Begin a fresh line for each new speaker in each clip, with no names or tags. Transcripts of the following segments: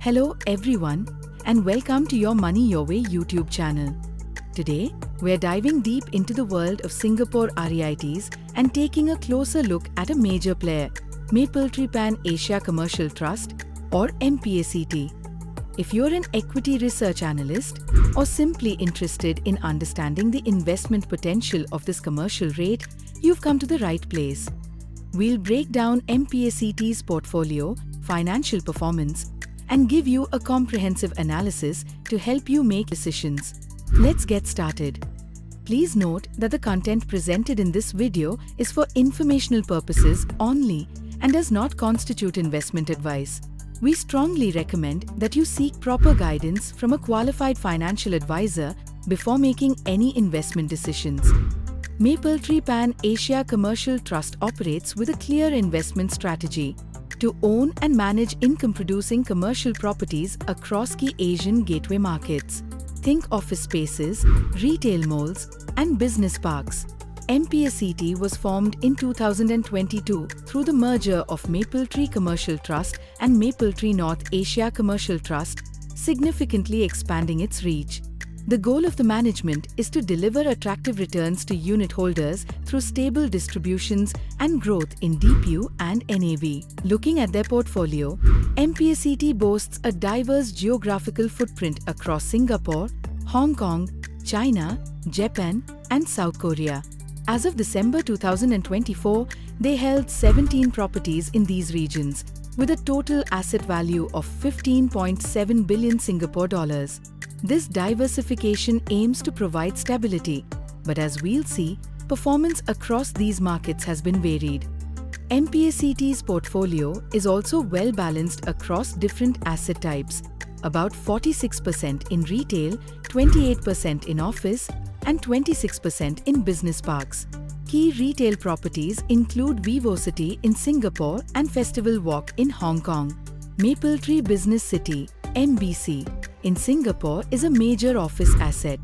Hello everyone, and welcome to your Money Your Way YouTube channel. Today, we're diving deep into the world of Singapore REITs and taking a closer look at a major player, Mapletree Pan Asia Commercial Trust or MPACT. If you're an equity research analyst or simply interested in understanding the investment potential of this commercial REIT, you've come to the right place. We'll break down MPACT's portfolio, financial performance, and give you a comprehensive analysis to help you make decisions. Let's get started. Please note that the content presented in this video is for informational purposes only and does not constitute investment advice. We strongly recommend that you seek proper guidance from a qualified financial advisor before making any investment decisions. Mapletree Pan Asia Commercial Trust operates with a clear investment strategy to own and manage income-producing commercial properties across key Asian gateway markets. Think office spaces, retail malls, and business parks. MPACT was formed in 2022 through the merger of Mapletree Commercial Trust and Mapletree North Asia Commercial Trust, significantly expanding its reach. The goal of the management is to deliver attractive returns to unit holders through stable distributions and growth in DPU and NAV. Looking at their portfolio, MPACT boasts a diverse geographical footprint across Singapore, Hong Kong, China, Japan, and South Korea. As of December 2024, they held 17 properties in these regions, with a total asset value of 15.7 billion Singapore dollars. This diversification aims to provide stability, but as we'll see, performance across these markets has been varied. MPACT's portfolio is also well balanced across different asset types, about 46% in retail, 28% in office, and 26% in business parks. Key retail properties include Vivocity in Singapore and Festival Walk in Hong Kong. Mapletree Business City, MBC, in Singapore is a major office asset.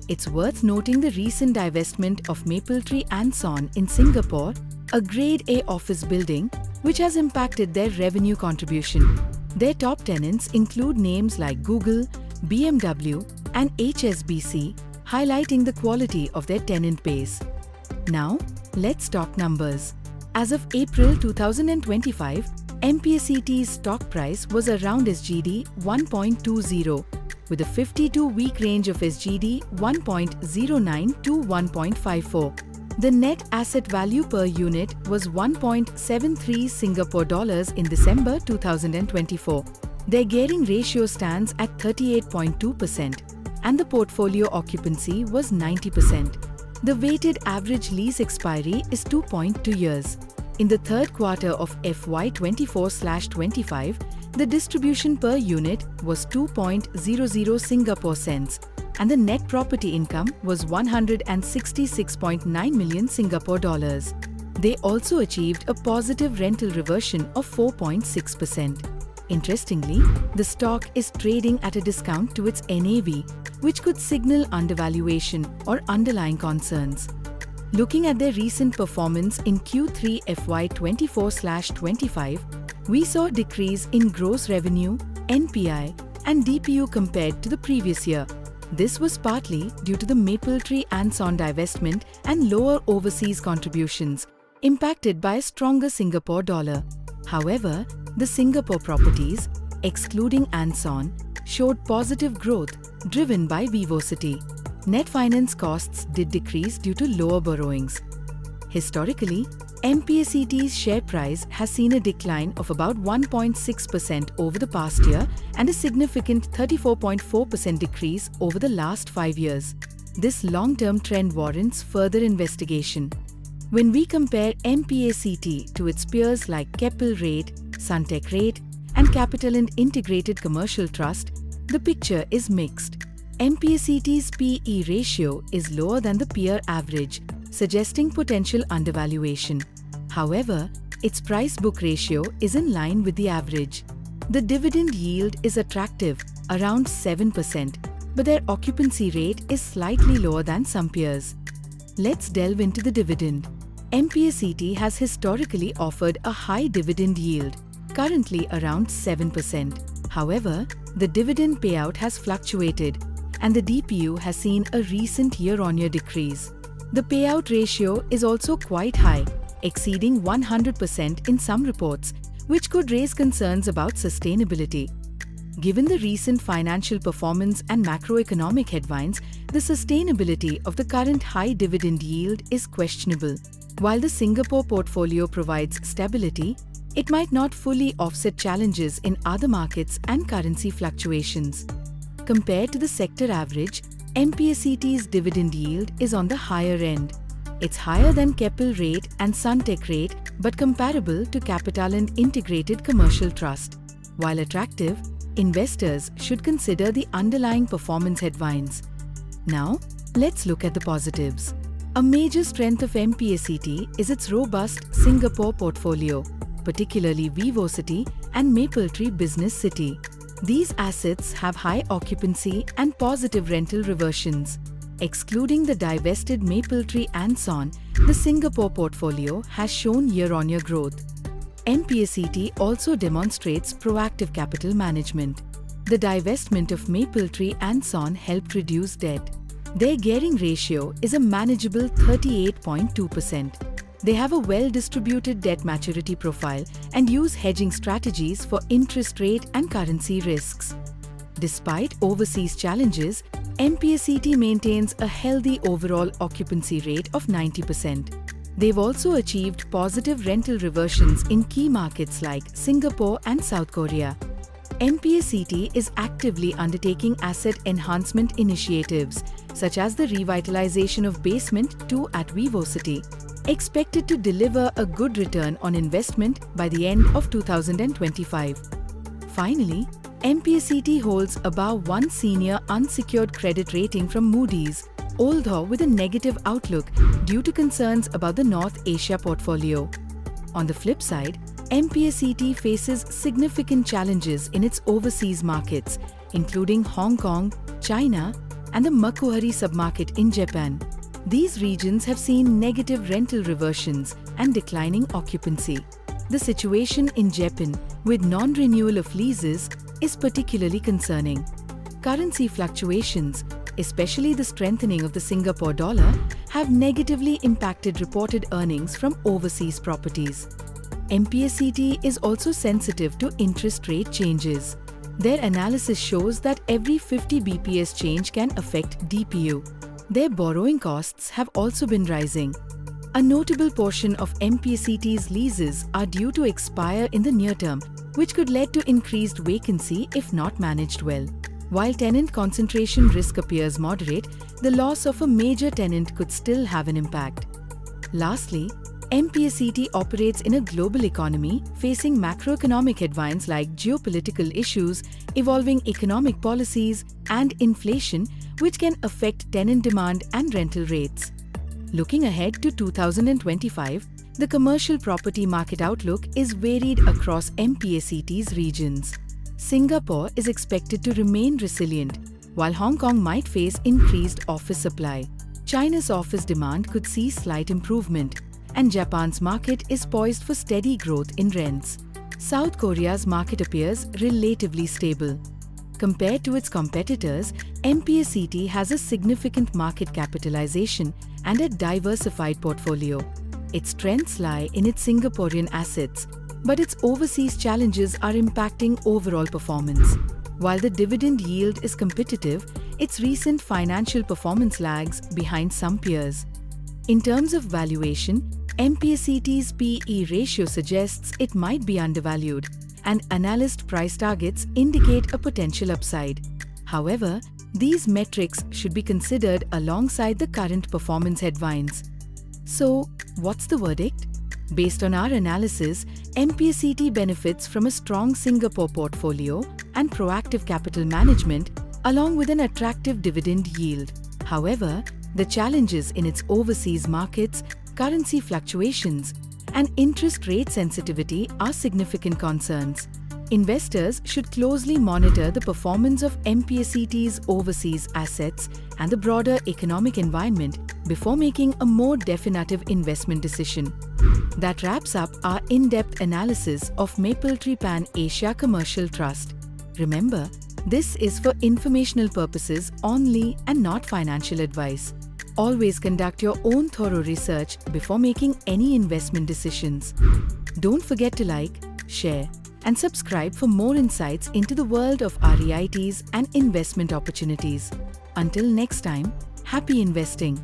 It's worth noting the recent divestment of Mapletree Anson in Singapore, a Grade A office building, which has impacted their revenue contribution. Their top tenants include names like Google, BMW, and HSBC, highlighting the quality of their tenant base. Now, let's talk numbers. As of April 2025, MPACT's stock price was around SGD 1.20, with a 52-week range of SGD 1.09 to 1.54. The net asset value per unit was 1.73 Singapore dollars in December 2024. Their gearing ratio stands at 38.2%, and the portfolio occupancy was 90%. The weighted average lease expiry is 2.2 years. In the third quarter of FY 24/25, the distribution per unit was 2.00 Singapore cents, and the net property income was 166.9 million Singapore dollars. They also achieved a positive rental reversion of 4.6%. Interestingly, the stock is trading at a discount to its NAV, which could signal undervaluation or underlying concerns. Looking at their recent performance in Q3 FY 24/25, we saw a decrease in gross revenue, NPI, and DPU compared to the previous year. This was partly due to the Mapletree Anson divestment and lower overseas contributions, impacted by a stronger Singapore dollar. However, the Singapore properties, excluding Anson, showed positive growth driven by Vivocity. Net finance costs did decrease due to lower borrowings. Historically, MPACT's share price has seen a decline of about 1.6% over the past year and a significant 34.4% decrease over the last 5 years. This long-term trend warrants further investigation. When we compare MPACT to its peers like Keppel REIT, Suntec REIT, and Capitaland Integrated Commercial Trust, the picture is mixed. MPACT's PE ratio is lower than the peer average, suggesting potential undervaluation. However, its price-book ratio is in line with the average. The dividend yield is attractive, around 7%, but their occupancy rate is slightly lower than some peers. Let's delve into the dividend. MPACT has historically offered a high dividend yield, currently around 7%. However, the dividend payout has fluctuated, and the DPU has seen a recent year-on-year decrease. The payout ratio is also quite high, exceeding 100% in some reports, which could raise concerns about sustainability. Given the recent financial performance and macroeconomic headwinds, the sustainability of the current high dividend yield is questionable. While the Singapore portfolio provides stability, it might not fully offset challenges in other markets and currency fluctuations. Compared to the sector average, MPACT's dividend yield is on the higher end. It's higher than Keppel rate and Suntec rate, but comparable to Capitaland Integrated Commercial Trust. While attractive, investors should consider the underlying performance headwinds. Now, let's look at the positives. A major strength of MPACT is its robust Singapore portfolio, particularly Vivocity and Mapletree Business City. These assets have high occupancy and positive rental reversions. Excluding the divested Mapletree and Son, the Singapore portfolio has shown year-on-year growth. MPACT also demonstrates proactive capital management. The divestment of Mapletree and Son helped reduce debt. Their gearing ratio is a manageable 38.2%. They have a well-distributed debt maturity profile and use hedging strategies for interest rate and currency risks. Despite overseas challenges, MPACT maintains a healthy overall occupancy rate of 90%. They've also achieved positive rental reversions in key markets like Singapore and South Korea. MPACT is actively undertaking asset enhancement initiatives, such as the revitalization of Basement 2 at Vivocity, expected to deliver a good return on investment by the end of 2025. Finally, MPACT holds above 1 senior unsecured credit rating from Moody's, although with a negative outlook due to concerns about the North Asia portfolio. On the flip side, MPACT faces significant challenges in its overseas markets, including Hong Kong, China, and the Makuhari submarket in Japan. These regions have seen negative rental reversions and declining occupancy. The situation in Japan, with non-renewal of leases, is particularly concerning. Currency fluctuations, especially the strengthening of the Singapore dollar, have negatively impacted reported earnings from overseas properties. MPACT is also sensitive to interest rate changes. Their analysis shows that every 50 bps change can affect DPU. Their borrowing costs have also been rising. A notable portion of MPACT's leases are due to expire in the near term, which could lead to increased vacancy if not managed well. While tenant concentration risk appears moderate, the loss of a major tenant could still have an impact. Lastly, MPACT operates in a global economy facing macroeconomic headwinds like geopolitical issues, evolving economic policies, and inflation, which can affect tenant demand and rental rates. Looking ahead to 2025, the commercial property market outlook is varied across MPACT's regions. Singapore is expected to remain resilient, while Hong Kong might face increased office supply. China's office demand could see slight improvement, and Japan's market is poised for steady growth in rents. South Korea's market appears relatively stable. Compared to its competitors, MPACT has a significant market capitalization and a diversified portfolio. Its strengths lie in its Singaporean assets, but its overseas challenges are impacting overall performance. While the dividend yield is competitive, its recent financial performance lags behind some peers. In terms of valuation, MPACT's PE ratio suggests it might be undervalued, and analyst price targets indicate a potential upside. However, these metrics should be considered alongside the current performance headwinds. So, what's the verdict? Based on our analysis, MPACT benefits from a strong Singapore portfolio and proactive capital management, along with an attractive dividend yield. However, the challenges in its overseas markets, currency fluctuations, and interest rate sensitivity are significant concerns. Investors should closely monitor the performance of MPACT's overseas assets and the broader economic environment before making a more definitive investment decision. That wraps up our in-depth analysis of Mapletree Pan Asia Commercial Trust. Remember, this is for informational purposes only and not financial advice. Always conduct your own thorough research before making any investment decisions. Don't forget to like, share, and subscribe for more insights into the world of REITs and investment opportunities. Until next time, happy investing.